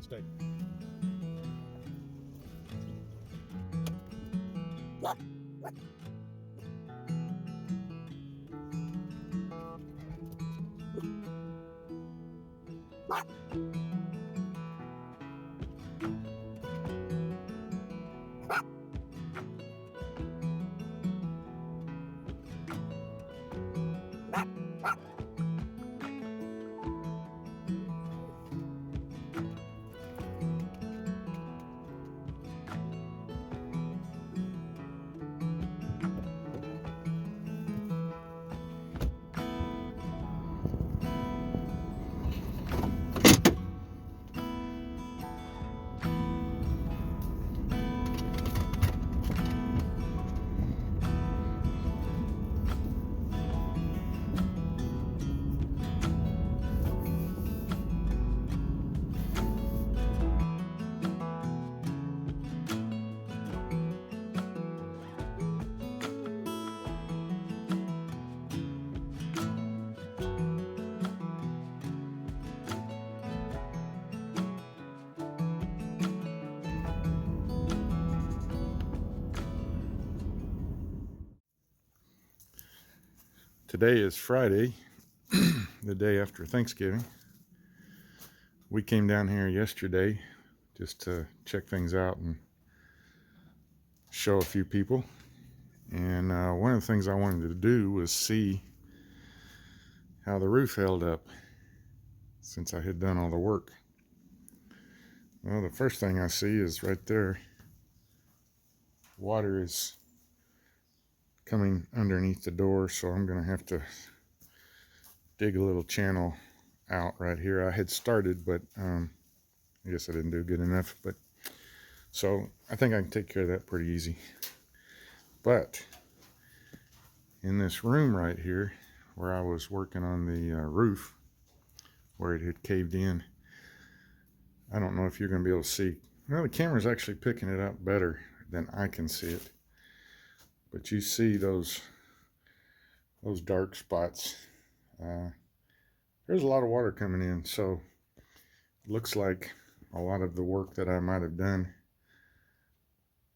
Stay. Today is Friday, the day after Thanksgiving. We came down here yesterday just to check things out and show a few people. And one of the things I wanted to do was see how the roof held up since I had done all the work. Well, the first thing I see is right there, water is coming underneath the door, so I'm going to have to dig a little channel out right here. I had started, but I guess I didn't do good enough. But so I think I can take care of that pretty easy. But in this room right here, where I was working on the roof, where it had caved in, I don't know if you're going to be able to see. Well, the camera's actually picking it up better than I can see it. But you see those dark spots. There's a lot of water coming in, so it looks like a lot of the work that I might have done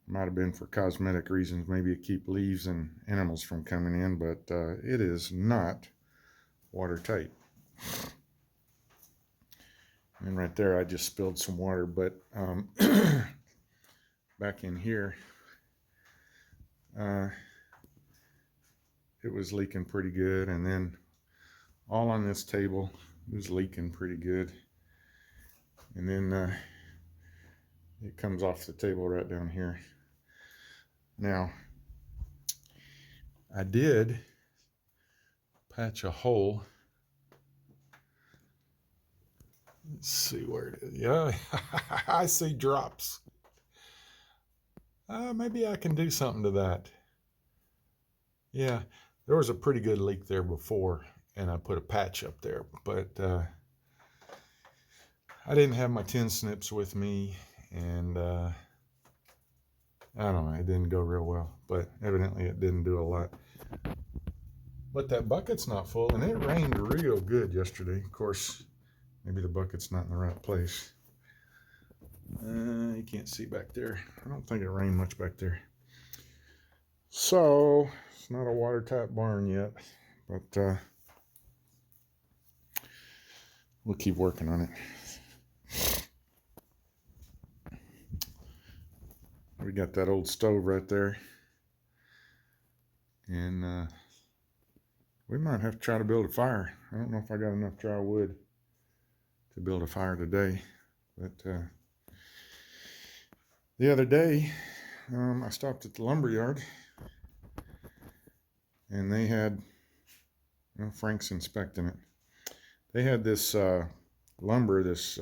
might have been for cosmetic reasons, maybe to keep leaves and animals from coming in, but it is not watertight. And right there, I just spilled some water, but back in here, it was leaking pretty good, and then all on this table was leaking pretty good, and then it comes off the table right down here. Now, I did patch a hole. Let's see where it is. Yeah, I see drops. Maybe I can do something to that. Yeah, there was a pretty good leak there before, and I put a patch up there, but I didn't have my tin snips with me, and I don't know, it didn't go real well, but evidently it didn't do a lot. But that bucket's not full, and it rained real good yesterday. Of course, maybe the bucket's not in the right place. You can't see back there. I don't think it rained much back there. So, it's not a watertight barn yet, but we'll keep working on it. We got that old stove right there, and we might have to try to build a fire. I don't know if I got enough dry wood to build a fire today, but the other day I stopped at the lumber yard, and they had, Frank's inspecting it. They had this lumber, this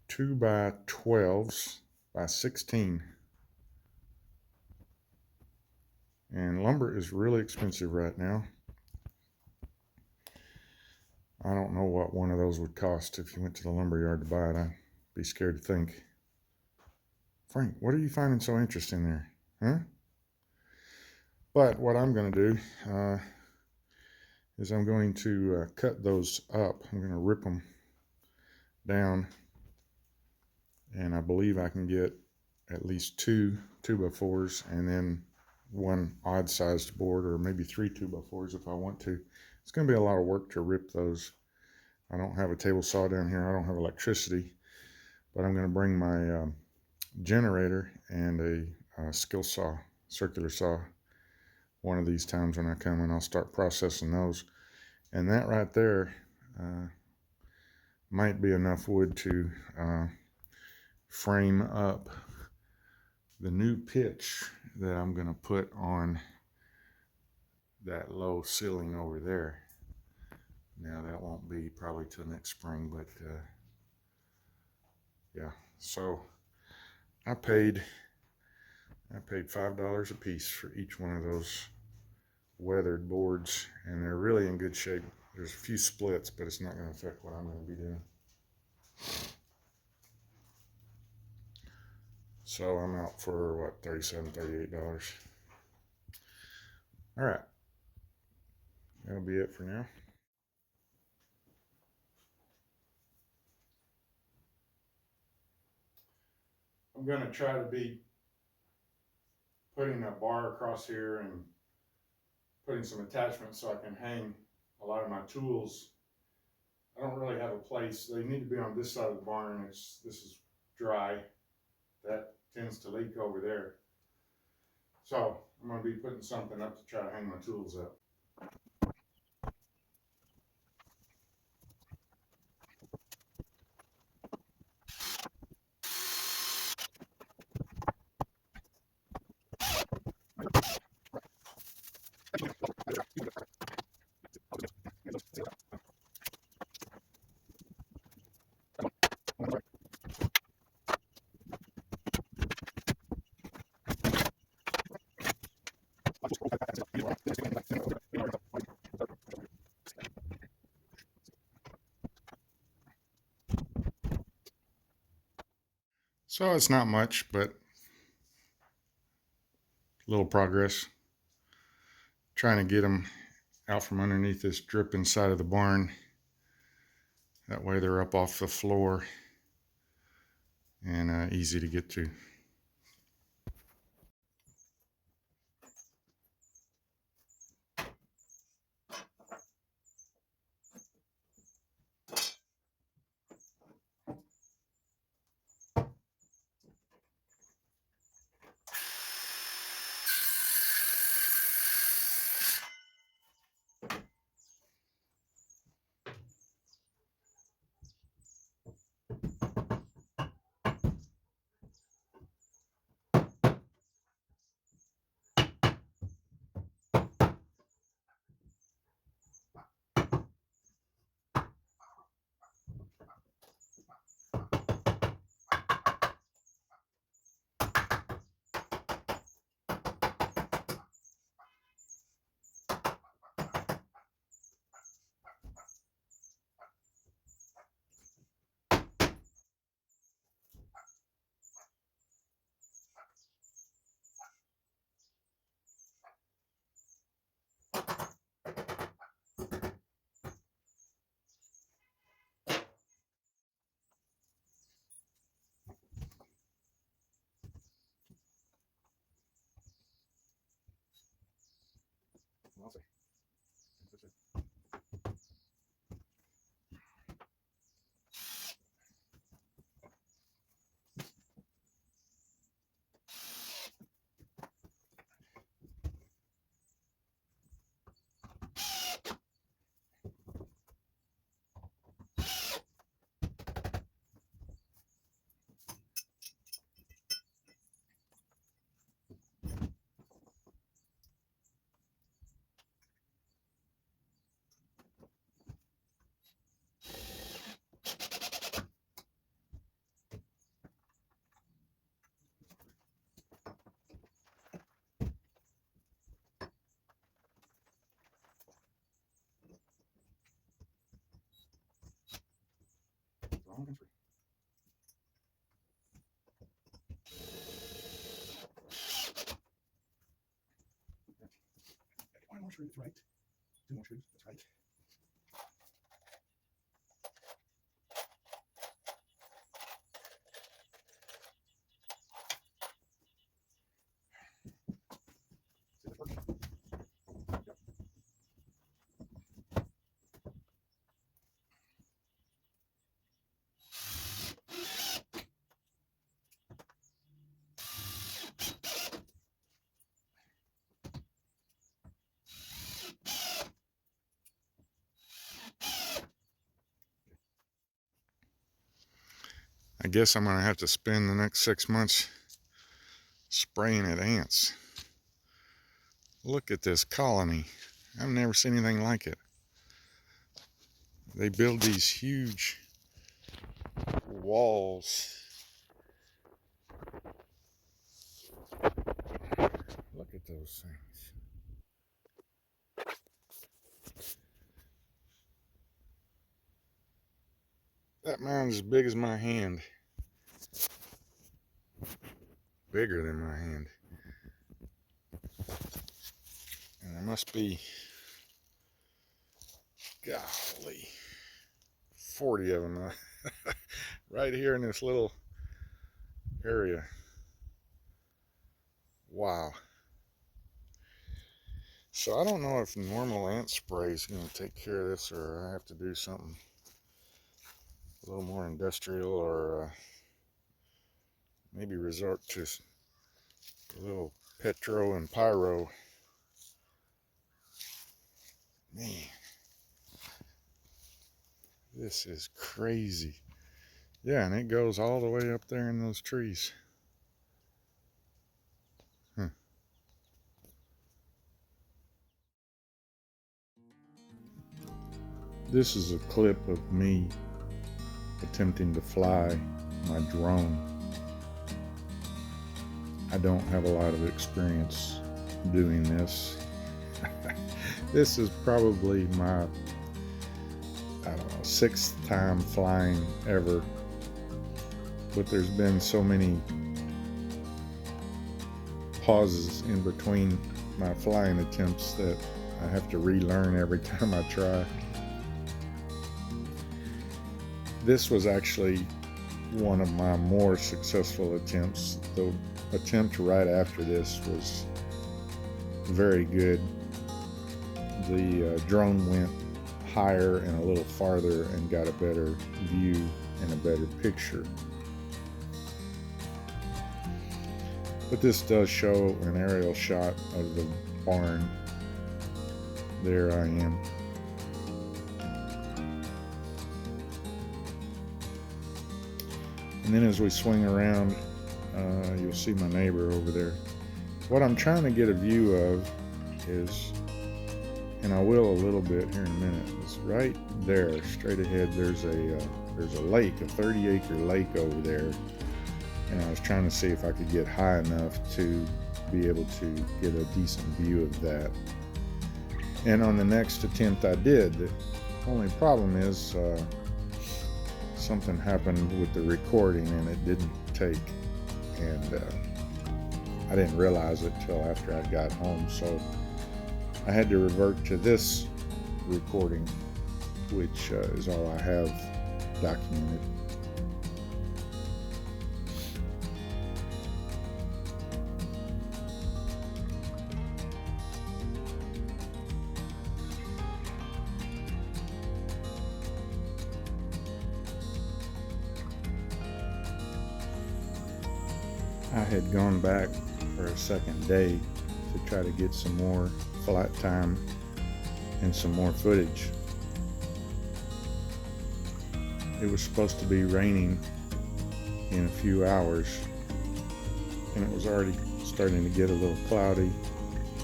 2x12s by 16, and lumber is really expensive right now. I don't know what one of those would cost if you went to the lumber yard to buy it. I'd be scared to think. Frank, what are you finding so interesting there? Huh? But what I'm going to do is I'm going to cut those up. I'm going to rip them down, and I believe I can get at least 2 2x4s and then one odd sized board, or maybe 3 2x4s if I want to. It's going to be a lot of work to rip those. I don't have a table saw down here. I don't have electricity, but I'm going to bring my generator and a skill saw, circular saw, one of these times when I come, and I'll start processing those. And that right there might be enough wood to frame up the new pitch that I'm going to put on that low ceiling over there. Now that won't be probably till next spring, but yeah. So I paid $5 a piece for each one of those weathered boards, and they're really in good shape. There's a few splits, but it's not going to affect what I'm going to be doing. So I'm out for what, $37, $38. All right, that'll be it for now. I'm going to try to be putting a bar across here and putting some attachments so I can hang a lot of my tools. I don't really have a place. They need to be on this side of the barn. This is dry. That tends to leak over there. So I'm going to be putting something up to try to hang my tools up. So it's not much, but a little progress. Trying to get them out from underneath this drip inside of the barn. That way they're up off the floor and easy to get to. Long and free. One more screw, that's right. Two more screws, that's right. I guess I'm going to have to spend the next 6 months spraying at ants. Look at this colony. I've never seen anything like it. They build these huge walls. Look at those things. That mound's as big as my hand. Bigger than my hand. And there must be, golly, 40 of them right here in this little area. Wow. So I don't know if normal ant spray is going to take care of this, or I have to do something a little more industrial, or maybe resort to a little petro and pyro. Man, this is crazy. Yeah, and it goes all the way up there in those trees. This is a clip of me attempting to fly my drone. I don't have a lot of experience doing this. This is probably my, I don't know, 6th time flying ever. But there's been so many pauses in between my flying attempts that I have to relearn every time I try. This was actually one of my more successful attempts. The attempt right after this was very good. The drone went higher and a little farther and got a better view and a better picture. But this does show an aerial shot of the barn. There I am. And then as we swing around, you'll see my neighbor over there. What I'm trying to get a view of is, and I will a little bit here in a minute, is right there, straight ahead, there's a lake, a 30-acre lake over there. And I was trying to see if I could get high enough to be able to get a decent view of that. And on the next attempt I did. The only problem is something happened with the recording and it didn't take, and I didn't realize it till after I got home, so I had to revert to this recording, which is all I have documented. I had gone back for a second day to try to get some more flight time and some more footage. It was supposed to be raining in a few hours, and it was already starting to get a little cloudy,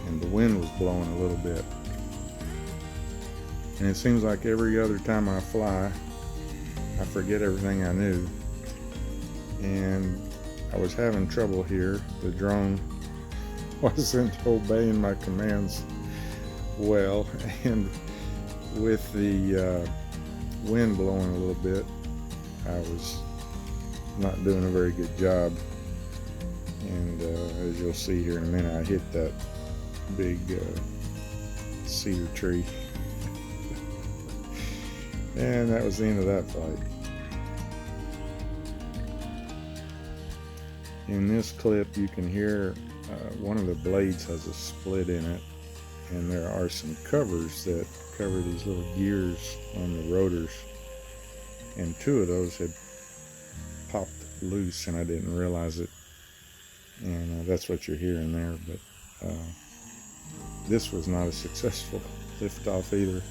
and the wind was blowing a little bit. And it seems like every other time I fly, I forget everything I knew, and I was having trouble here. The drone wasn't obeying my commands well, and with the wind blowing a little bit, I was not doing a very good job. And as you'll see here in a minute, I hit that big cedar tree. And that was the end of that flight. In this clip, you can hear one of the blades has a split in it, and there are some covers that cover these little gears on the rotors, and 2 of those had popped loose and I didn't realize it, and that's what you're hearing there. But this was not a successful liftoff either.